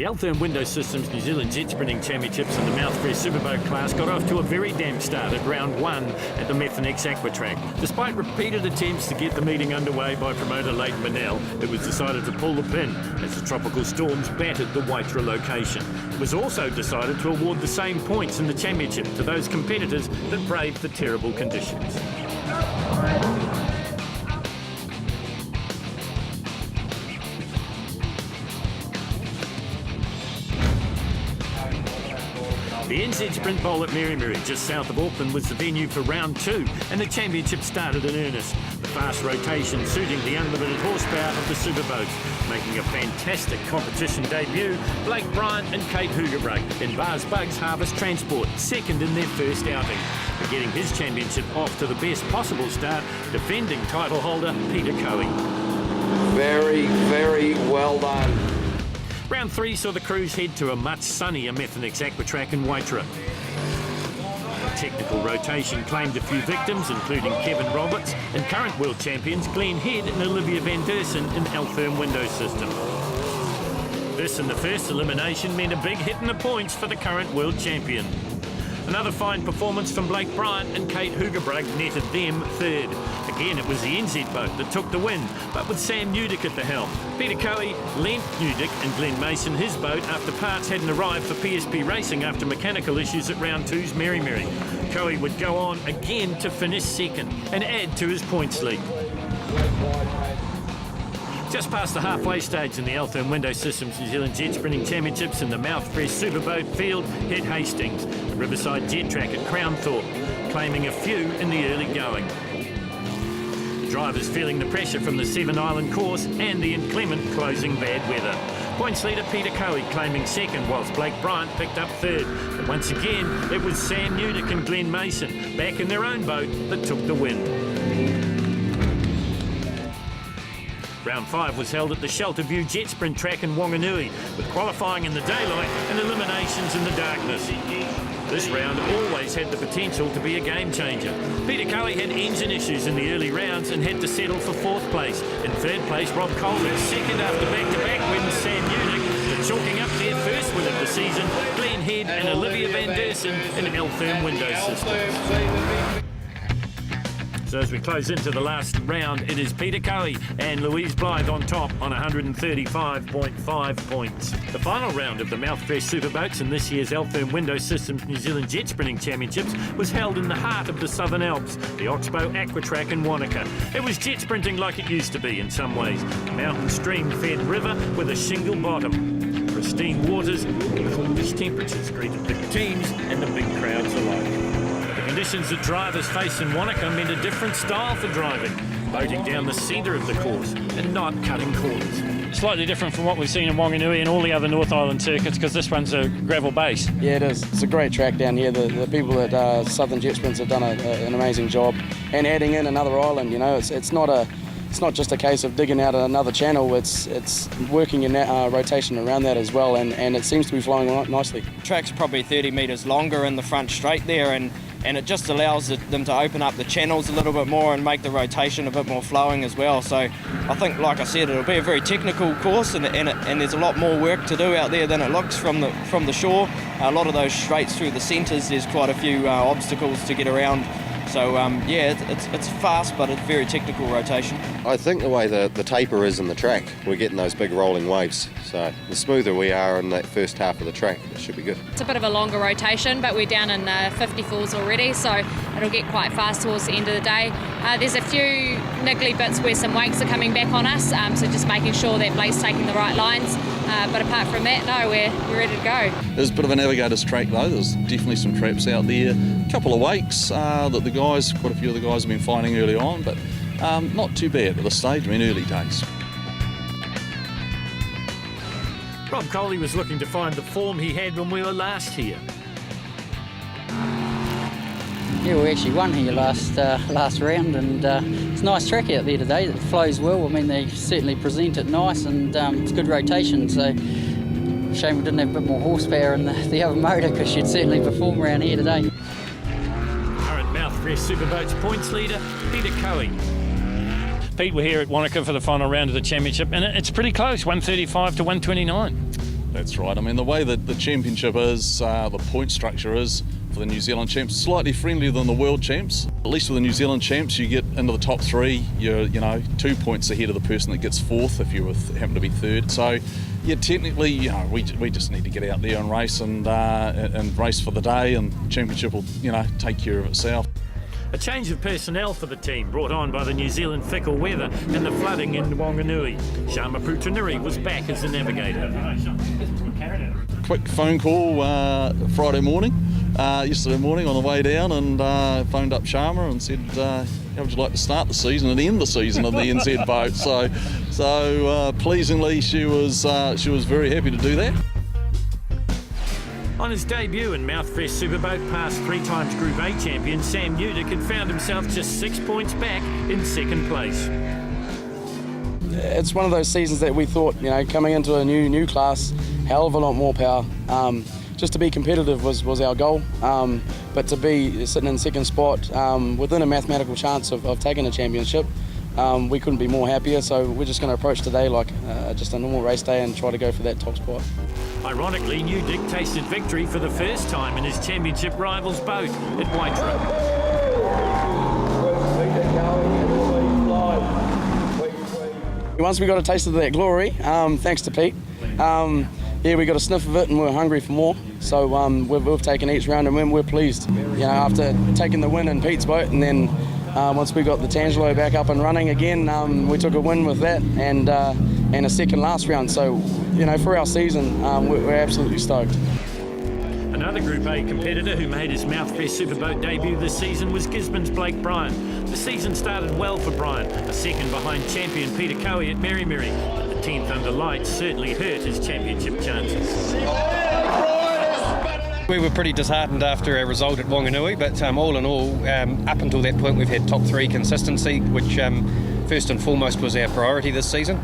The Altherm Window Systems New Zealand Jetsprinting Championships in the Mouthfresh Superboat class got off to a very damp start at round 1 at the Methanex Aqua Track. Despite repeated attempts to get the meeting underway by promoter Leighton Burnell, it was decided to pull the pin as the tropical storms battered the Waitara location. It was also decided to award the same points in the championship to those competitors that braved the terrible conditions. The Jetsprint Bowl at Merry, just south of Auckland, was the venue for round 2, and the championship started in earnest. The fast rotation suiting the unlimited horsepower of the Superboats, making a fantastic competition debut. Blake Bryant and Kate Hoogerbrug in Bars Bugs Harvest Transport, second in their first outing. But getting his championship off to the best possible start, defending title holder Peter Coey. Very, very well done. Round 3 saw the crews head to a much sunnier Methanex Aqua Track in Waitara. Technical rotation claimed a few victims, including Kevin Roberts and current world champions Glenn Head and Olivia van Dersen in Altherm Window System. This in the first elimination meant a big hit in the points for the current world champion. Another fine performance from Blake Bryant and Kate Hoogerbrug netted them third. Again, it was the NZ boat that took the win, but with Sam Newdick at the helm. Peter Coey lent Newdick and Glenn Mason his boat after parts hadn't arrived for PSP Racing after mechanical issues at round 2's Merry. Coey would go on again to finish second and add to his points lead. Just past the halfway stage in the Altherm Window Systems New Zealand Jetsprinting Championships in the Mouthfresh Superboat field hit Hastings, the Riverside Jet Track at Crownthorpe, claiming a few in the early going. The drivers feeling the pressure from the Seven Island course and the inclement closing bad weather. Points leader Peter Coey claiming second, whilst Blake Bryant picked up third. But once again, it was Sam Newdick and Glenn Mason, back in their own boat, that took the win. Round 5 was held at the Shelter View Jetsprint track in Wanganui, with qualifying in the daylight and eliminations in the darkness. This round always had the potential to be a game changer. Peter Coey had engine issues in the early rounds and had to settle for 4th place. In 3rd place, Rob Coleman, second after back-to-back wins Sam Newdick, but chalking up their first win of the season, Glenn Head and Olivia van Dersen in Altherm Window Systems. So as we close into the last round, it is Peter Coey and Louise Blythe on top on 135.5 points. The final round of the Mouthfresh Superboats in this year's Altherm Window Systems New Zealand Jetsprinting Championships was held in the heart of the Southern Alps, the Oxbow Aqua Track in Wanaka. It was jet sprinting like it used to be in some ways. A mountain stream-fed river with a shingle bottom. Pristine waters and coolest temperatures greeted the teams and the big crowds alike. The conditions that drivers face in Wanaka meant a different style for driving, boating down the centre of the course and not cutting corners. Slightly different from what we've seen in Wanganui and all the other North Island circuits, because this one's a gravel base. Yeah, it is. It's a great track down here. The people at Southern Jetsprints have done an amazing job, and adding in another island. You know, it's not just a case of digging out another channel. It's working in that rotation around that as well, and it seems to be flowing nicely. The track's probably 30 metres longer in the front straight there, and it just allows them to open up the channels a little bit more and make the rotation a bit more flowing as well. So I think, like I said, it'll be a very technical course, and there's a lot more work to do out there than it looks from the shore. A lot of those straights through the centres, there's quite a few obstacles to get around. So yeah, it's fast, but it's very technical rotation. I think the way the taper is in the track, we're getting those big rolling waves. So the smoother we are in that first half of the track, it should be good. It's a bit of a longer rotation, but we're down in 54s already, so it'll get quite fast towards the end of the day. There's a few niggly bits where some wakes are coming back on us, so just making sure that Blake's taking the right lines. But apart from that, no, we're ready to go. There's a bit of a navigator's track though. There's definitely some traps out there. A couple of wakes that quite a few of the guys have been finding early on, but not too bad at this stage. I mean, early days. Rob Coley was looking to find the form he had when we were last here. Yeah, we actually won here last round, and it's a nice track out there today. It flows well. I mean, they certainly present it nice, and it's good rotation. So, shame we didn't have a bit more horsepower in the other motor, because she'd certainly perform around here today. Current Mouthfresh Superboats points leader, Peter Coey. Pete, we're here at Wanaka for the final round of the championship, and it's pretty close, 135 to 129. That's right. I mean, the way that the championship is, the point structure is for the New Zealand champs, slightly friendlier than the world champs. At least with the New Zealand champs, you get into the top three, you're 2 points ahead of the person that gets fourth if you happen to be third. So, yeah, technically, we just need to get out there and race and race for the day, and the championship will, take care of itself. A change of personnel for the team brought on by the New Zealand fickle weather and the flooding in Wanganui. Sharma Putranuri was back as the navigator. Quick phone call yesterday morning on the way down, and phoned up Sharma and said, how would you like to start the season and end the season in the NZ boat? So pleasingly, she was very happy to do that. On his debut in Mouthfresh Superboat, past 3 times Group A champion Sam Newdick had found himself just 6 points back in second place. It's one of those seasons that we thought, coming into a new class, hell of a lot more power. Just to be competitive was our goal, but to be sitting in second spot within a mathematical chance of taking a championship, we couldn't be more happier. So we're just going to approach today like just a normal race day and try to go for that top spot. Ironically, Newdick tasted victory for the first time in his championship rival's boat at Waitara. Once we got a taste of that glory, thanks to Pete, we got a sniff of it and we're hungry for more. So we've taken each round and we're pleased. After taking the win in Pete's boat, and then once we got the Tangelo back up and running again, we took a win with that and a second last round. So, for our season, we're absolutely stoked. Another Group A competitor who made his Mouthfresh Superboat debut this season was Gisborne's Blake Bryan. The season started well for Bryan, a second behind champion Peter Cowie at Merry, but the 10th under lights certainly hurt his championship chances. We were pretty disheartened after our result at Wanganui, but all in all, up until that point we've had top 3 consistency, which first and foremost was our priority this season.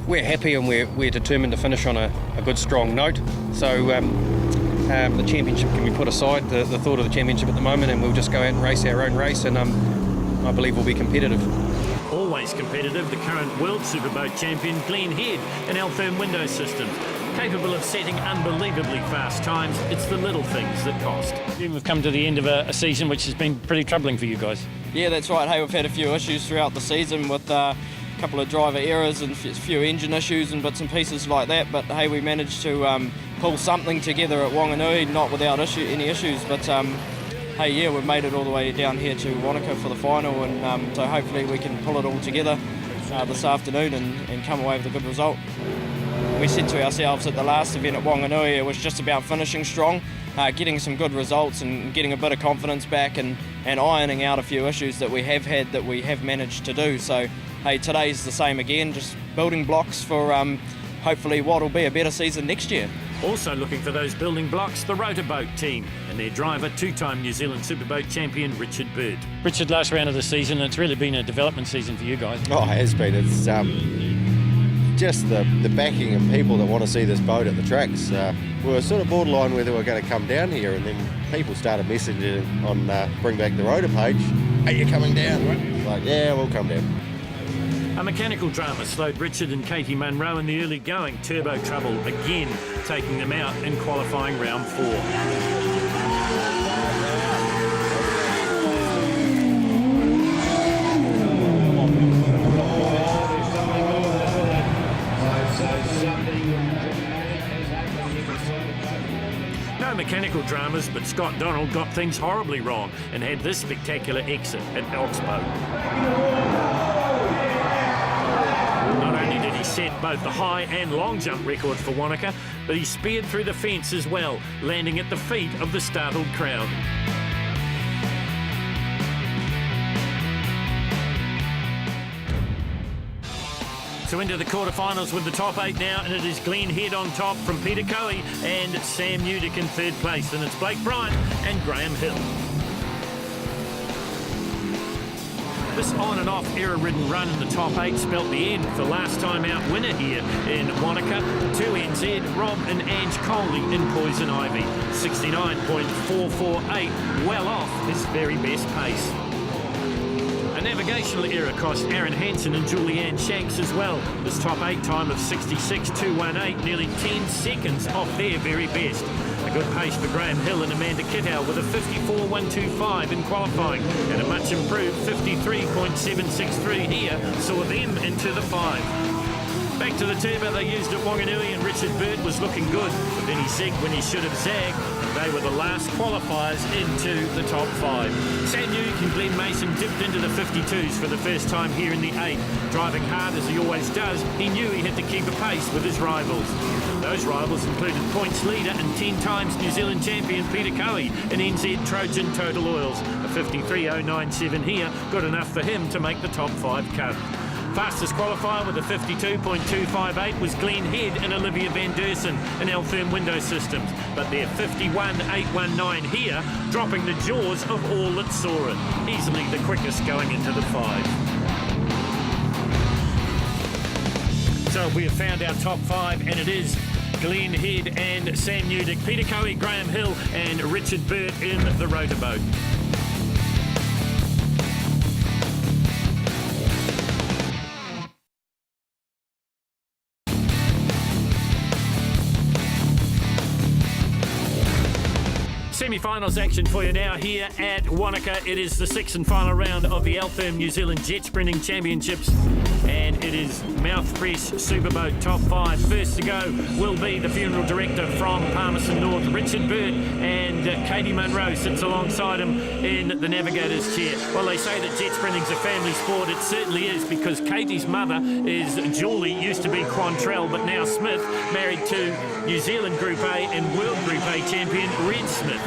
We're happy and we're determined to finish on a good strong note. So the championship can be put aside, the thought of the championship at the moment, and we'll just go out and race our own race, and I believe we'll be competitive. Always competitive, the current World Superboat champion Glenn Head in L-Firm window systems. Capable of setting unbelievably fast times, it's the little things that cost. We've come to the end of a season which has been pretty troubling for you guys. Yeah, that's right. Hey, we've had a few issues throughout the season with a couple of driver errors and a few engine issues and bits and pieces like that, but hey, we managed to pull something together at Wanganui, not without any issues, but hey, yeah, we've made it all the way down here to Wanaka for the final, and so hopefully we can pull it all together this afternoon and come away with a good result. We said to ourselves at the last event at Wanganui it was just about finishing strong, getting some good results and getting a bit of confidence back and ironing out a few issues that we have had that we have managed to do. So hey, today's the same again, just building blocks for hopefully what will be a better season next year. Also looking for those building blocks, the Rotorboat team and their driver, 2-time New Zealand Superboat champion Richard Bird. Richard, last round of the season, it's really been a development season for you guys. Oh, it has been. It's just the backing and people that want to see this boat at the tracks. We were sort of borderline whether we were going to come down here, and then people started messaging on Bring Back the Rotor page, are you coming down? It's like, yeah, we'll come down. A mechanical drama slowed Richard and Katie Munro in the early going. Turbo trouble again, taking them out in qualifying round 4. No mechanical dramas, but Scott Donald got things horribly wrong and had this spectacular exit at Oxbow. Not only did he set both the high and long jump record for Wanaka, but he speared through the fence as well, landing at the feet of the startled crowd. So into the quarterfinals with the top 8 now, and it is Glenn Head on top from Peter Cowie and Sam Newdick in third place. And it's Blake Bryan and Graham Hill. This on and off error-ridden run in the top 8 spelt the end for last time out winner here in Wanaka. 2NZ, Rob and Ange Coley in Poison Ivy. 69.448, well off his very best pace. A A navigational error cost Aaron Hansen and Julianne Shanks as well. This top 8 time of 66.218, nearly 10 seconds off their very best. A good pace for Graham Hill and Amanda Kittow with a 54.125 in qualifying, and a much improved 53.763 here saw them into the 5. Back to the turbo they used at Wanganui, and Richard Burt was looking good, but then he zigged when he should have zagged, and they were the last qualifiers into the top 5. Sam Newk and Glenn Mason dipped into the 52s for the first time here in the 8. Driving hard as he always does, he knew he had to keep a pace with his rivals. Those rivals included points leader and 10 times New Zealand champion Peter Cowie in NZ Trojan Total Oils. A 53.097 here, good enough for him to make the top 5 cut. Fastest qualifier with a 52.258 was Glenn Head and Olivia Van Dersen in Altherm Window Systems, but their 51.819 here, dropping the jaws of all that saw it. Easily the quickest going into the 5. So we have found our top 5, and it is Glenn Head and Sam Newdick, Peter Cowie, Graham Hill and Richard Burt in the Rotorboat. Semi-finals action for you now here at Wanaka. It is the 6th and final round of the Altherm New Zealand Jetsprinting Championships, and it is mouth-fresh Superboat top 5. First to go will be the funeral director from Palmerston North, Richard Burt, and Katie Munro sits alongside him in the navigator's chair. Well, they say that jetsprinting's a family sport. It certainly is, because Katie's mother is Julie, used to be Quantrell, but now Smith, married to New Zealand Group A and World Group A champion Red Smith.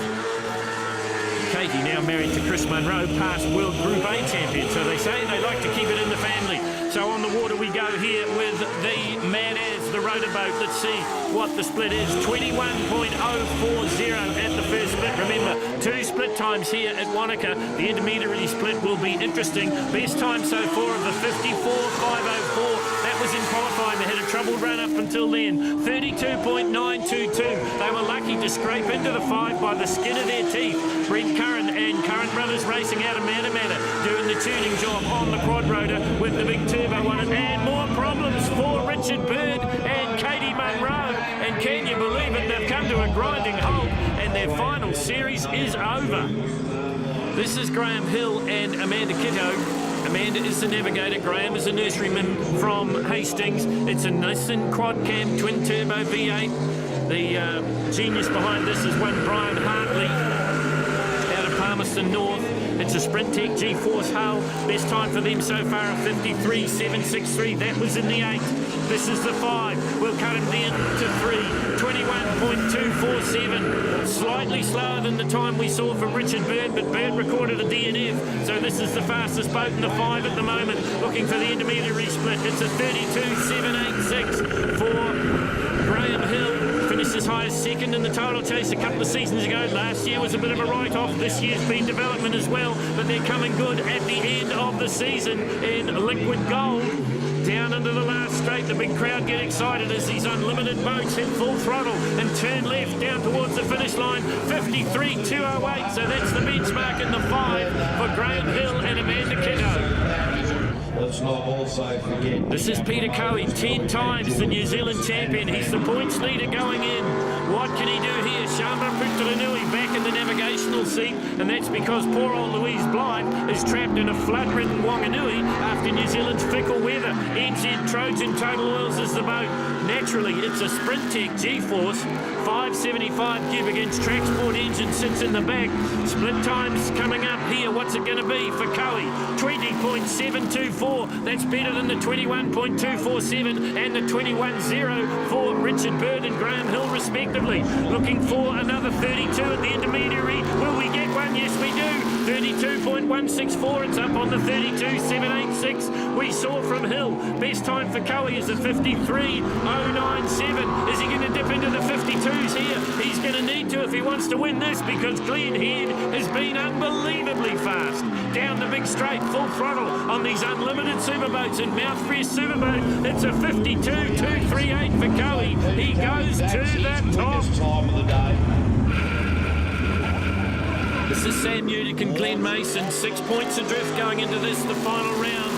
Katie now married to Chris Munro, past World Group A champion. So they say they like to keep it in the family. So on the water we go here with the Mad As, the Rotorboat. Let's see what the split is. 21.040 at the first split. Remember, 2 split times here at Wanaka. The intermediary split will be interesting. Best time so far of the 54.504. That was in qualifying. They had a troubled run up until then. 32.922. They were lucky to scrape into the 5 by the skin of their teeth. Brent Curran and Curran Brothers racing out of Manamana, doing the tuning job on the quad rotor with the big turbo on it. And more problems for Richard Burt and Katie Munro. And can you believe it? They've come to a grinding halt, and their final series is over. This is Graham Hill and Amanda Kittow. Amanda is the navigator. Graham is a nurseryman from Hastings. It's a Nissan quad cam twin turbo V8. The genius behind this is one Brian Hartley out of Palmerston North. It's a Sprint Tech G-Force hull. Best time for them so far, a 53.763. That was in the 8. This is the 5. We'll cut him down to 3. 21.247. Slightly slower than the time we saw from Richard Burt, but Burt recorded a DNF. So this is the fastest boat in the 5 at the moment. Looking for the intermediary split. It's a 32.786 for Graham Hill. Finished as high as 2nd in the title chase a couple of seasons ago. Last year was a bit of a write-off. This year's been development as well, but they're coming good at the end of the season in liquid gold. Down into the last straight, the big crowd get excited as these unlimited boats hit full throttle and turn left down towards the finish line. 53.208, so that's the benchmark in the 5 for Graham Hill and Amanda Kittow. Let's not also forget. This is Peter Cowie, 10 times the New Zealand champion. He's the points leader going in. What can he do here? Shamba Puttaranui back in the navigational seat, and that's because poor old Louise Blythe is trapped in a flood-ridden Wanganui after New Zealand's fickle weather. NZ Trojan Total Oils is the boat. Naturally, it's a Sprint Tech G-Force. 575 cubic inch Tracksport engine sits in the back. Split times coming up here. What's it going to be for Cowie? 20.724. That's better than the 21.247 and the 21.0 for Richard Burt and Graham Hill respectively. Looking for another 32 at the intermediary. Will we get one? Yes, we do. 32.164. It's up on the 32.786 we saw from Hill. Best time for Cowie is the 53.097. Is he going to dip into the 52s here? He's going to need to if he wants to win this, because Glenn Head has been unbelievably fast. Down the big straight, full throttle on these unlimited superboats in mouth-fresh Superboat. It's a 52.238 for Cowie. He goes to the top. Time of the day. The This is Sam Udick and Glenn Mason, 6 points adrift going into this, the final round.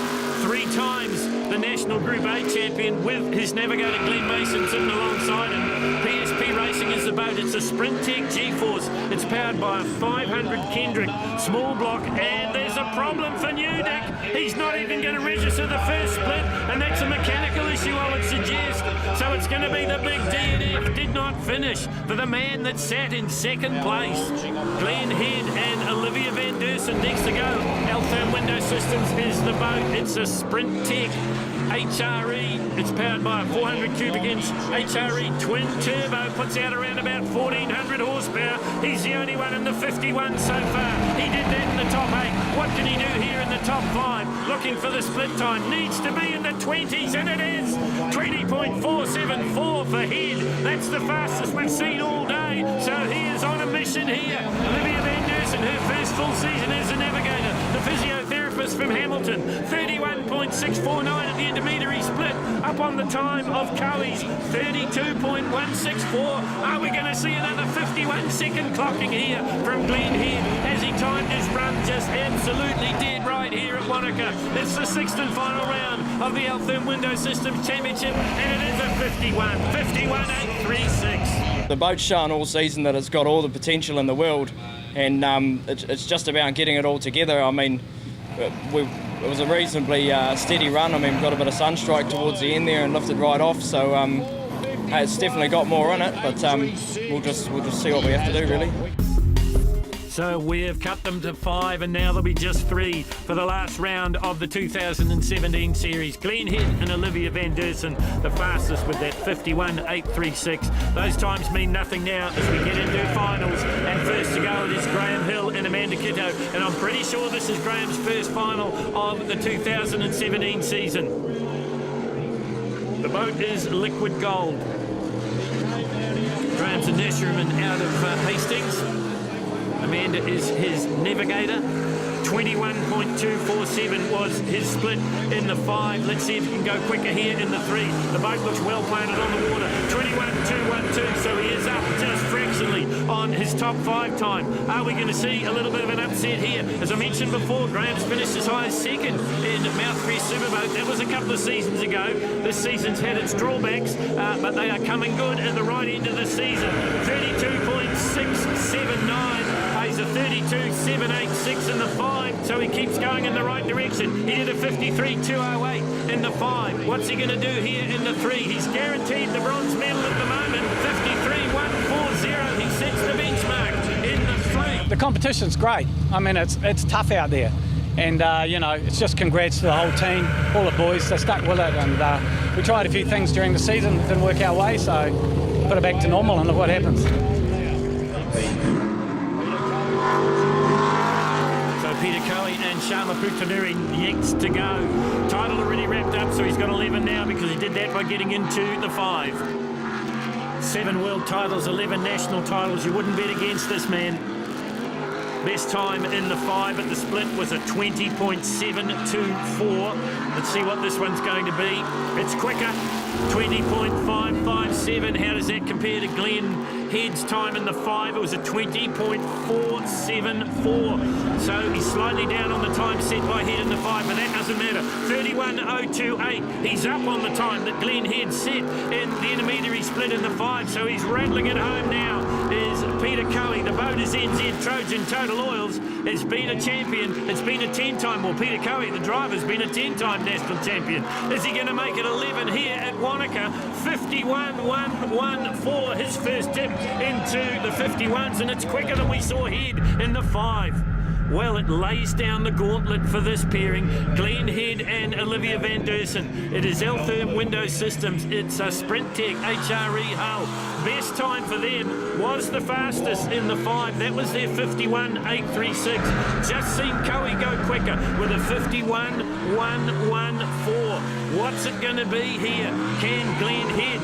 3 times the National Group A champion with his navigator Glenn Mason sitting alongside him. PSP Racing is the boat. It's a Sprint Tech G-Force. It's powered by a 500 Kendrick small block, and there's a problem for Udick. He's not even going to register the first split, and that's a mechanical issue, I would suggest. So it's going to be the big DNF. Did not finish for the man that sat in second place. Glenn Head and Olivia Van Dersen next to go. Altherm Window Systems is the boat. It's a Sprint Tech HRE. It's powered by a 400 cubic inch HRE twin turbo. Puts out around about 1400 horsepower. He's the only one in the 51 so far. He did that in the top 8. What can he do here in the top 5? Looking for the split time. Needs to be in the 20s, and it is 20.474 for Head. That's the fastest we've seen all day. So he is on a mission here. Olivia Van Dersen, her first full season as a navigator. The physiotherapist from Hamilton, 31.649 at the intermediary split, up on the time of Coe's 32.164. Are we going to see another 51-second clocking here from Glenn Head as he timed his run just absolutely dead right here at Wanaka? It's the 6th and final round of the Altherm Window Systems Championship, and it is a 51.836. The boat's shown all season that it's got all the potential in the world, and it's just about getting it all together. I mean, it was a reasonably steady run. I mean, we got a bit of sunstrike towards the end there and lifted right off, so it's definitely got more in it, but we'll just see what we have to do, really. So we have cut them to 5, and now there'll be just 3 for the last round of the 2017 series. Glenn Head and Olivia Van Dersen, the fastest with that 51.836. Those times mean nothing now as we get into finals. And first to go, it is Graham Hill and Amanda Kitto. And I'm pretty sure this is Graham's first final of the 2017 season. The boat is liquid gold. Graham's a nurseryman out of Hastings. Amanda is his navigator. 21.247 was his split in the 5. Let's see if he can go quicker here in the 3. The boat looks well planted on the water. 21.212, so he is up just fractionally on his top 5 time. Are we going to see a little bit of an upset here? As I mentioned before, Graham's finished as high as 2nd in Mouthfree Superboat. That was a couple of seasons ago. This season's had its drawbacks, but they are coming good at the right end of the season. 32.679. Pays a 32.786 in the 5, so he keeps going in the right direction. He did a 53.208 in the 5. What's he going to do here in the 3? He's guaranteed the bronze medal at the moment. 53.140. He sets the benchmark in the 3. The competition's great. I mean, it's tough out there. And, it's just congrats to the whole team, all the boys. They stuck with it. And we tried a few things during the season. It didn't work our way, so put it back to normal and look what happens. Peter Coe and Sharma Putanuri next to go. Title already wrapped up, so he's got 11 now because he did that by getting into the 5. 7 world titles, 11 national titles. You wouldn't bet against this man. Best time in the 5 at the split was a 20.724. Let's see what this one's going to be. It's quicker. 20.557. How does that compare to Glenn Head's time in the 5? It was a 20.474. So he's slightly down on the time set by Head in the 5, but that doesn't matter. 31.028. He's up on the time that Glenn Head set in the intermediary split in the 5, so he's rattling it home now. Is Peter Coe. The boat is NZ Trojan Total Oils. It's been a champion. It's been a 10-time. Well, Peter Coe, the driver's been a 10-time national champion. Is he going to make it 11 here at Wanaka? 51.114, his first dip into the 51s, and it's quicker than we saw Head in the 5. Well, it lays down the gauntlet for this pairing, Glenn Head and Olivia Van Dersen. It is Altherm Window Systems. It's a Sprint Tech HRE hull. Best time for them was the fastest in the 5. That was their 51.836. Just seen Coe go quicker with a 51.114. What's it going to be here? Can Glenn Head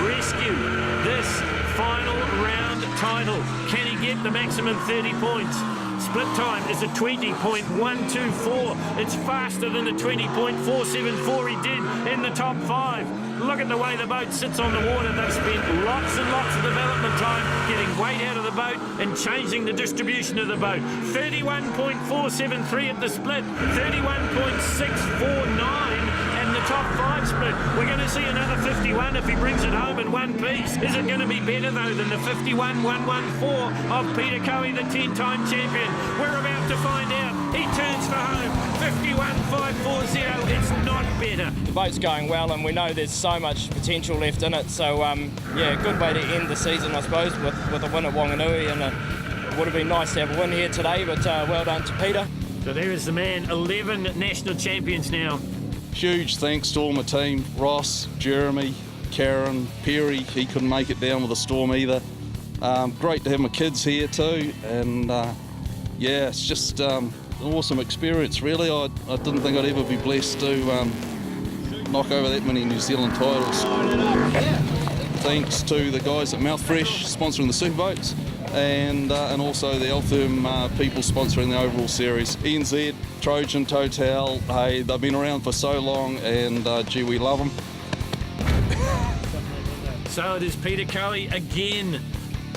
rescue this final round title? Can he get the maximum 30 points? Split time is a 20.124. It's faster than the 20.474 he did in the top 5. Look at the way the boat sits on the water. They've spent lots and lots of development time getting weight out of the boat and changing the distribution of the boat. 31.473 at the split, 31.649 and the top 5 split. We're going to see another 51 if he brings it home in one piece. Is it going to be better though than the 51.114 of Peter Coe, the 10-time champion? We're about to find out. He turns for home. 51.540. It's not better. The boat's going well, and we know there's so much potential left in it. So yeah, good way to end the season, I suppose, with a win at Wanganui, and it would have been nice to have a win here today. But well done to Peter. So there is the man. 11 national champions now. Huge thanks to all my team, Ross, Jeremy, Karen, Perry. He couldn't make it down with the storm either. Great to have my kids here too, and yeah, it's just an awesome experience really. I didn't think I'd ever be blessed to knock over that many New Zealand titles. Thanks to the guys at Mouthfresh sponsoring the Superboats, and also the Altherm people sponsoring the overall series. ENZ, Trojan, Total, hey, they've been around for so long, and gee, we love them. So it is Peter Coe again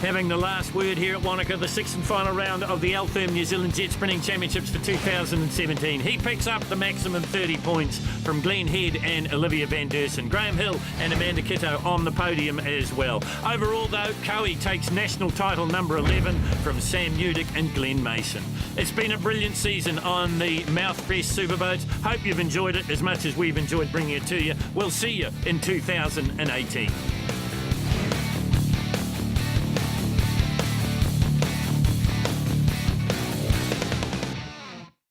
having the last word here at Wanaka, the 6th and final round of the Altherm New Zealand Jet Sprinting Championships for 2017. He picks up the maximum 30 points from Glenn Head and Olivia Van Dersen. Graham Hill and Amanda Kitto on the podium as well. Overall though, Coe takes national title number 11 from Sam Udick and Glenn Mason. It's been a brilliant season on the Mouthfresh Superboats. Hope you've enjoyed it as much as we've enjoyed bringing it to you. We'll see you in 2018.